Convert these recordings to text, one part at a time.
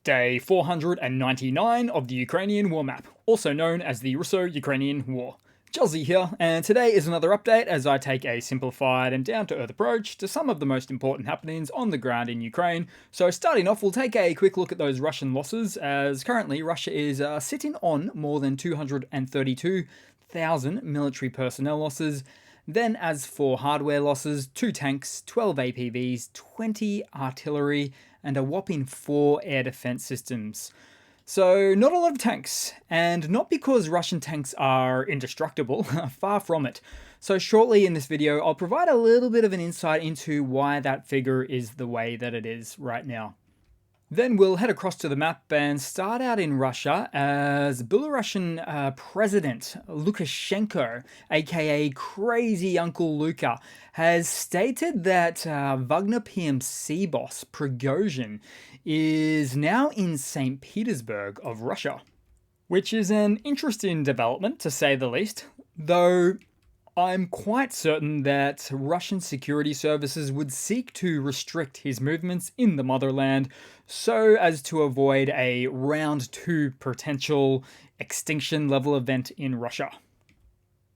Day 499 of the Ukrainian War Map, also known as the Russo-Ukrainian War. Chelsea here, and today is another update as I take a simplified and down-to-earth approach to some of the most important happenings on the ground in Ukraine. So starting off, we'll take a quick look at those Russian losses, as currently Russia is sitting on more than 232,000 military personnel losses. Then as for hardware losses, 2 tanks, 12 APVs, 20 artillery, and a whopping 4 air defense systems. So not a lot of tanks, and not because Russian tanks are indestructible, far from it. So shortly in this video, I'll provide a little bit of an insight into why that figure is the way that it is right now. Then we'll head across to the map and start out in Russia as Belarusian President Lukashenko, aka Crazy Uncle Luka, has stated that Wagner PMC boss Prigozhin is now in St. Petersburg of Russia, which is an interesting development to say the least, though I'm quite certain that Russian security services would seek to restrict his movements in the motherland so as to avoid a round 2 potential extinction level event in Russia.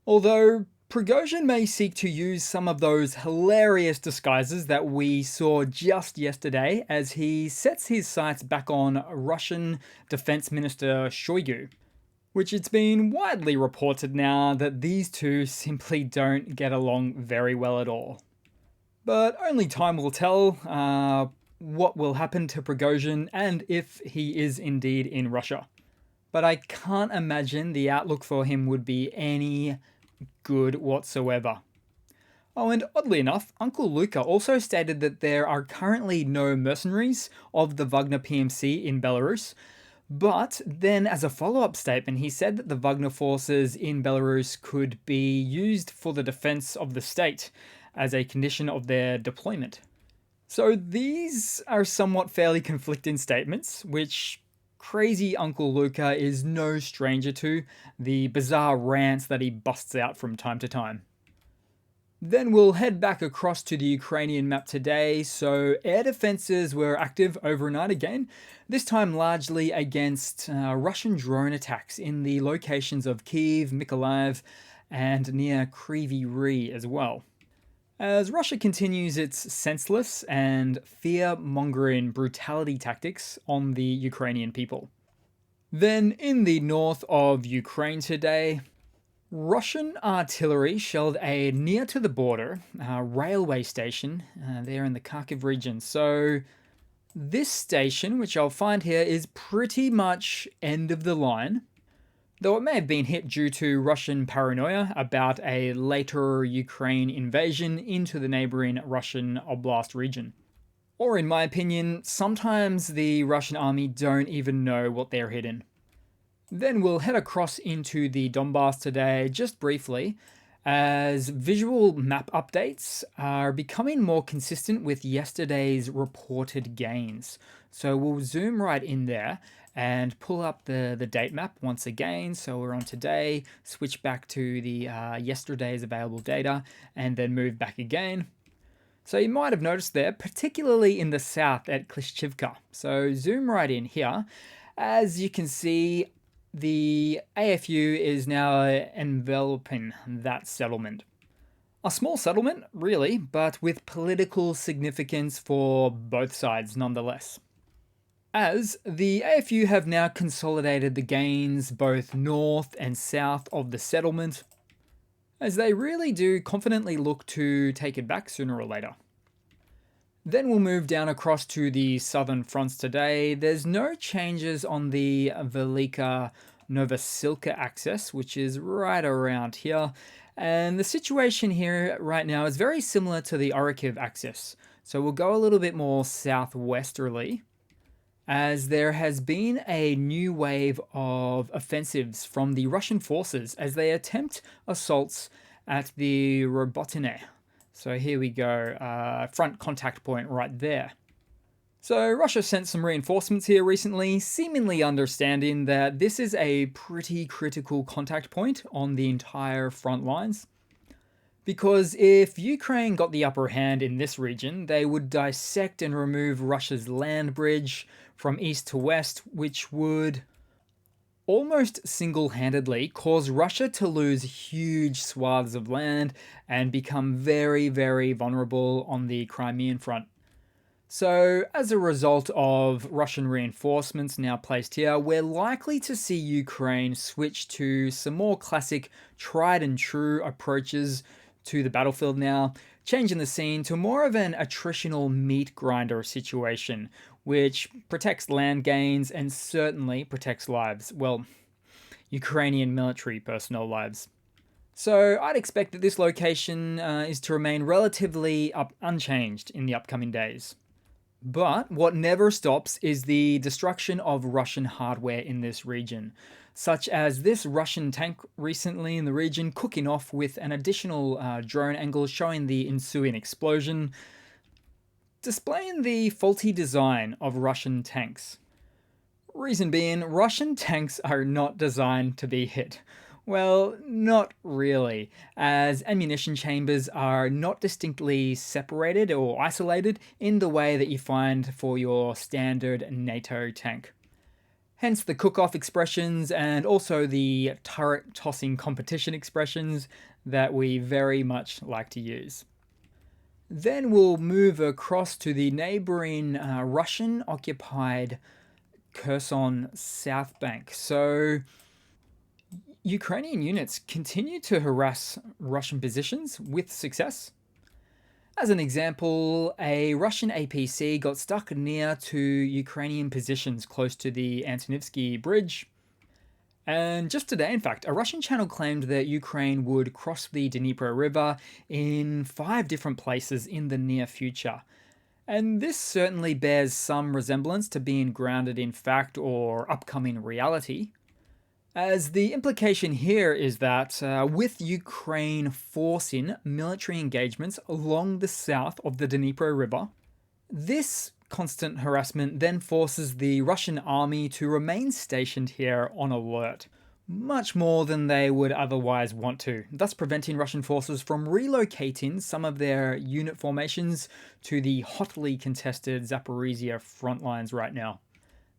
Although Prigozhin may seek to use some of those hilarious disguises that we saw just yesterday as he sets his sights back on Russian Defense Minister Shoigu, which it's been widely reported now that these two simply don't get along very well at all. But only time will tell what will happen to Prigozhin and if he is indeed in Russia. But I can't imagine the outlook for him would be any good whatsoever. Oh, and oddly enough, Uncle Luka also stated that there are currently no mercenaries of the Wagner PMC in Belarus. But then as a follow-up statement, he said that the Wagner forces in Belarus could be used for the defense of the state as a condition of their deployment. So these are somewhat fairly conflicting statements, which Crazy Uncle Luka is no stranger to, the bizarre rants that he busts out from time to time. Then we'll head back across to the Ukrainian map today. So air defenses were active overnight again, this time largely against Russian drone attacks in the locations of Kyiv, Mykolaiv, and near Kryvyi Rih as well, as Russia continues its senseless and fear-mongering brutality tactics on the Ukrainian people. Then in the north of Ukraine today, Russian artillery shelled a near to the border railway station there in the Kharkiv region. So this station, which I'll find here, is pretty much end of the line, though it may have been hit due to Russian paranoia about a later Ukraine invasion into the neighboring Russian Oblast region. Or in my opinion, sometimes the Russian army don't even know what they're hitting. Then we'll head across into the Donbass today, just briefly, as visual map updates are becoming more consistent with yesterday's reported gains. So we'll zoom right in there and pull up the date map once again. So we're on today, switch back to the yesterday's available data, and then move back again. So you might have noticed there, particularly in the south at Klishchivka. So zoom right in here. As you can see, the AFU is now enveloping that settlement. A small settlement, really, but with political significance for both sides nonetheless, as the AFU have now consolidated the gains both north and south of the settlement, as they really do confidently look to take it back sooner or later. Then we'll move down across to the southern fronts today. There's no changes on the Velika Novosilka axis, which is right around here. And the situation here right now is very similar to the Orikhiv axis. So we'll go a little bit more southwesterly, as there has been a new wave of offensives from the Russian forces as they attempt assaults at the Robotine. So here we go, front contact point right there. So Russia sent some reinforcements here recently, seemingly understanding that this is a pretty critical contact point on the entire front lines. Because if Ukraine got the upper hand in this region, they would dissect and remove Russia's land bridge, from east to west, which would almost single-handedly cause Russia to lose huge swaths of land and become very, very vulnerable on the Crimean front. So, as a result of Russian reinforcements now placed here, we're likely to see Ukraine switch to some more classic, tried and true approaches to the battlefield now, changing the scene to more of an attritional meat grinder situation, which protects land gains and certainly protects lives. Well, Ukrainian military personnel lives. So I'd expect that this location is to remain relatively unchanged in the upcoming days. But what never stops is the destruction of Russian hardware in this region, such as this Russian tank recently in the region cooking off with an additional drone angle showing the ensuing explosion, displaying the faulty design of Russian tanks. Reason being, Russian tanks are not designed to be hit. Well, not really, as ammunition chambers are not distinctly separated or isolated in the way that you find for your standard NATO tank. Hence the cook-off expressions and also the turret tossing competition expressions that we very much like to use. Then we'll move across to the neighboring Russian-occupied Kherson South Bank. So Ukrainian units continue to harass Russian positions with success. As an example, a Russian APC got stuck near to Ukrainian positions close to the Antonivsky Bridge. And just today, in fact, a Russian channel claimed that Ukraine would cross the Dnipro River in 5 different places in the near future. And this certainly bears some resemblance to being grounded in fact or upcoming reality, as the implication here is that with Ukraine forcing military engagements along the south of the Dnipro River, this constant harassment then forces the Russian army to remain stationed here on alert, much more than they would otherwise want to, thus preventing Russian forces from relocating some of their unit formations to the hotly contested Zaporizhia front lines right now.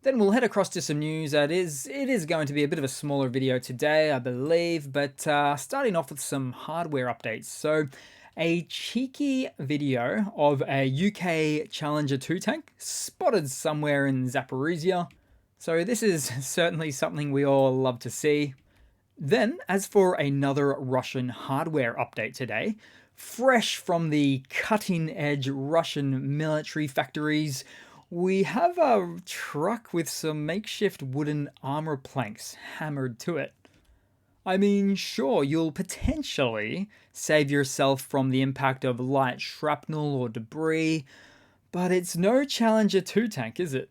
Then we'll head across to some news. It is going to be a bit of a smaller video today, I believe, but starting off with some hardware updates. So, a cheeky video of a UK Challenger 2 tank spotted somewhere in Zaporizhia. So this is certainly something we all love to see. Then, as for another Russian hardware update today, fresh from the cutting-edge Russian military factories, we have a truck with some makeshift wooden armor planks hammered to it. I mean, sure, you'll potentially save yourself from the impact of light shrapnel or debris, but it's no Challenger 2 tank, is it?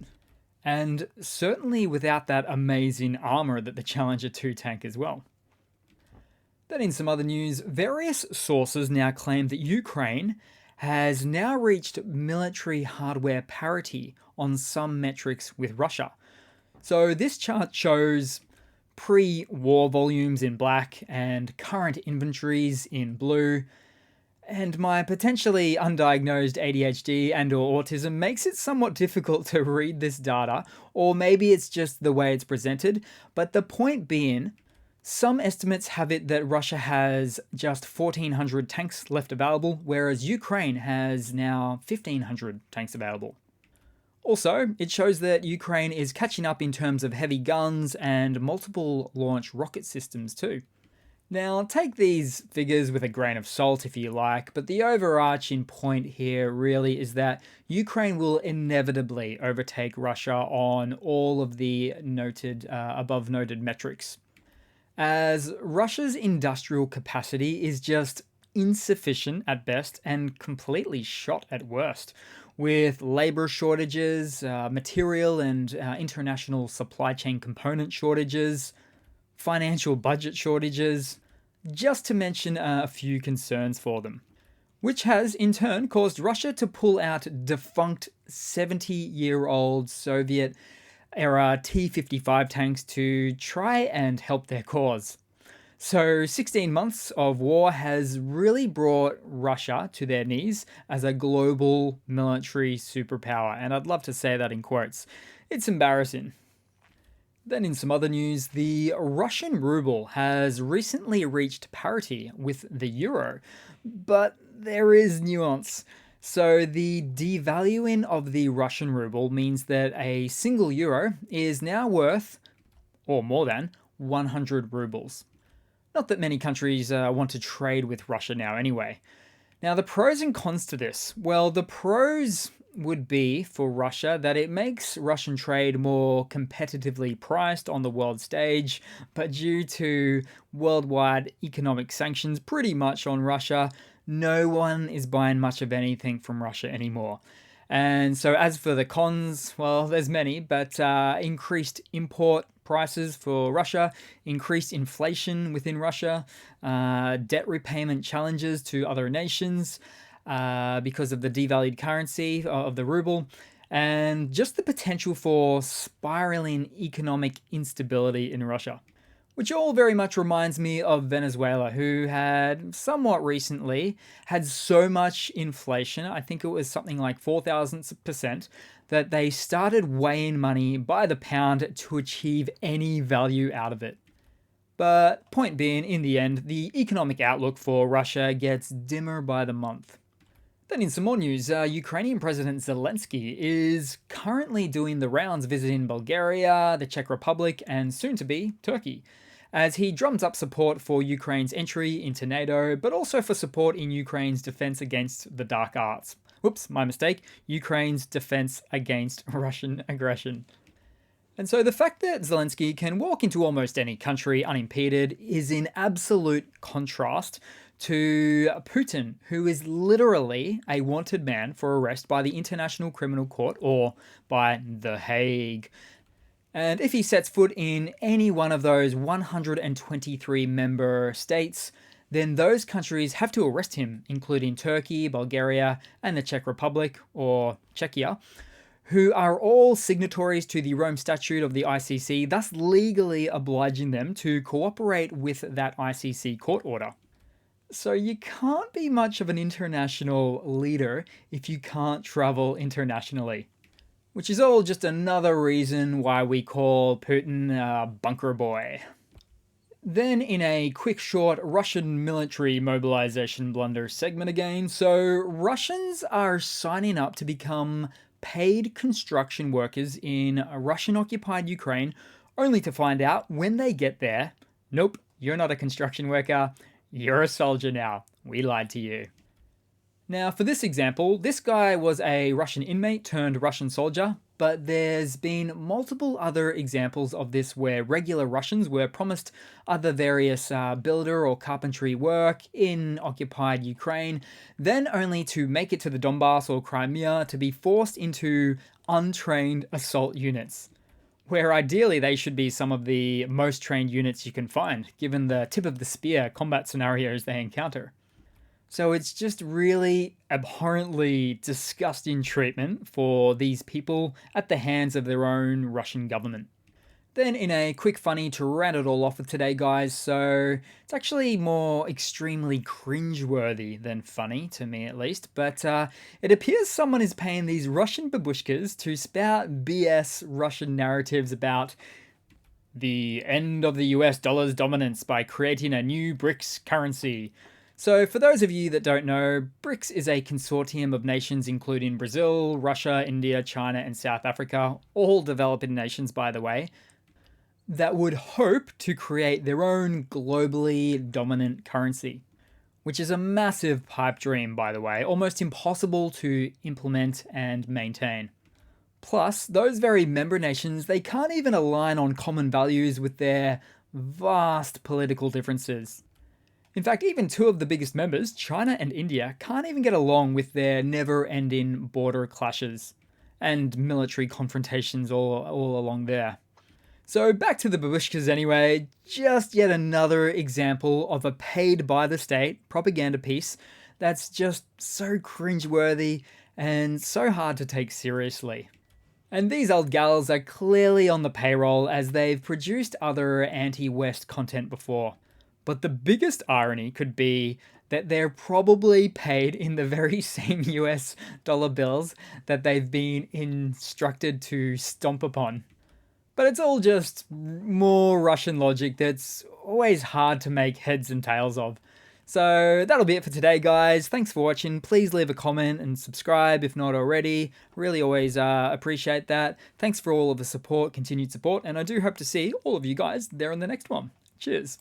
And certainly without that amazing armor that the Challenger 2 tank as well. Then in some other news, various sources now claim that Ukraine has now reached military hardware parity on some metrics with Russia. So this chart shows pre-war volumes in black and current inventories in blue, and my potentially undiagnosed ADHD and or autism makes it somewhat difficult to read this data, or maybe it's just the way it's presented, but the point being, some estimates have it that Russia has just 1,400 tanks left available, whereas Ukraine has now 1,500 tanks available. Also, it shows that Ukraine is catching up in terms of heavy guns and multiple launch rocket systems too. Now, take these figures with a grain of salt if you like, but the overarching point here really is that Ukraine will inevitably overtake Russia on all of the above noted metrics, as Russia's industrial capacity is just insufficient at best and completely shot at worst, with labor shortages, material and international supply chain component shortages, financial budget shortages, just to mention a few concerns for them, which has in turn caused Russia to pull out defunct 70-year-old Soviet-era T-55 tanks to try and help their cause. So 16 months of war has really brought Russia to their knees as a global military superpower, and I'd love to say that in quotes. It's embarrassing. Then, in some other news, the Russian ruble has recently reached parity with the euro, but there is nuance. So, the devaluing of the Russian ruble means that a single euro is now worth, or more than, 100 rubles. Not that many countries want to trade with Russia now, anyway. Now, the pros and cons to this. Well, the pros would be for Russia that it makes Russian trade more competitively priced on the world stage, but due to worldwide economic sanctions pretty much on Russia, no one is buying much of anything from Russia anymore. And so, as for the cons, well, there's many, but increased import prices for Russia, increased inflation within Russia, debt repayment challenges to other nations because of the devalued currency of the ruble, and just the potential for spiraling economic instability in Russia. Which all very much reminds me of Venezuela, who had somewhat recently had so much inflation, I think it was something like 4,000%, that they started weighing money by the pound to achieve any value out of it. But point being, in the end, the economic outlook for Russia gets dimmer by the month. Then in some more news, Ukrainian President Zelensky is currently doing the rounds visiting Bulgaria, the Czech Republic, and soon to be Turkey, as he drums up support for Ukraine's entry into NATO, but also for support in Ukraine's defense against the dark arts. Whoops, my mistake. Ukraine's defense against Russian aggression. And so the fact that Zelensky can walk into almost any country unimpeded is in absolute contrast to Putin, who is literally a wanted man for arrest by the International Criminal Court, or by The Hague. And if he sets foot in any one of those 123 member states, then those countries have to arrest him, including Turkey, Bulgaria, and the Czech Republic, or Czechia, who are all signatories to the Rome Statute of the ICC, thus legally obliging them to cooperate with that ICC court order. So you can't be much of an international leader if you can't travel internationally. Which is all just another reason why we call Putin a bunker boy. Then in a quick short Russian military mobilization blunder segment again, so Russians are signing up to become paid construction workers in Russian-occupied Ukraine, only to find out when they get there, nope, you're not a construction worker, you're a soldier now. We lied to you. Now, for this example, this guy was a Russian inmate turned Russian soldier, but there's been multiple other examples of this where regular Russians were promised other various builder or carpentry work in occupied Ukraine, then only to make it to the Donbass or Crimea to be forced into untrained assault units, where ideally they should be some of the most trained units you can find, given the tip of the spear combat scenarios they encounter. So it's just really abhorrently disgusting treatment for these people at the hands of their own Russian government. Then in a quick funny to round it all off with today, guys, so it's actually more extremely cringeworthy than funny, to me at least, but it appears someone is paying these Russian babushkas to spout BS Russian narratives about the end of the US dollar's dominance by creating a new BRICS currency. So for those of you that don't know, BRICS is a consortium of nations including Brazil, Russia, India, China, and South Africa, all developing nations by the way, that would hope to create their own globally dominant currency, which is a massive pipe dream by the way, almost impossible to implement and maintain. Plus, those very member nations, they can't even align on common values with their vast political differences. In fact, even two of the biggest members, China and India, can't even get along with their never-ending border clashes and military confrontations all along there. So back to the babushkas anyway, just yet another example of a paid-by-the-state propaganda piece that's just so cringeworthy and so hard to take seriously. And these old gals are clearly on the payroll as they've produced other anti-West content before. But the biggest irony could be that they're probably paid in the very same US dollar bills that they've been instructed to stomp upon. But it's all just more Russian logic that's always hard to make heads and tails of. So that'll be it for today, guys. Thanks for watching. Please leave a comment and subscribe if not already. Really always appreciate that. Thanks for all of the support, continued support, and I do hope to see all of you guys there in the next one. Cheers.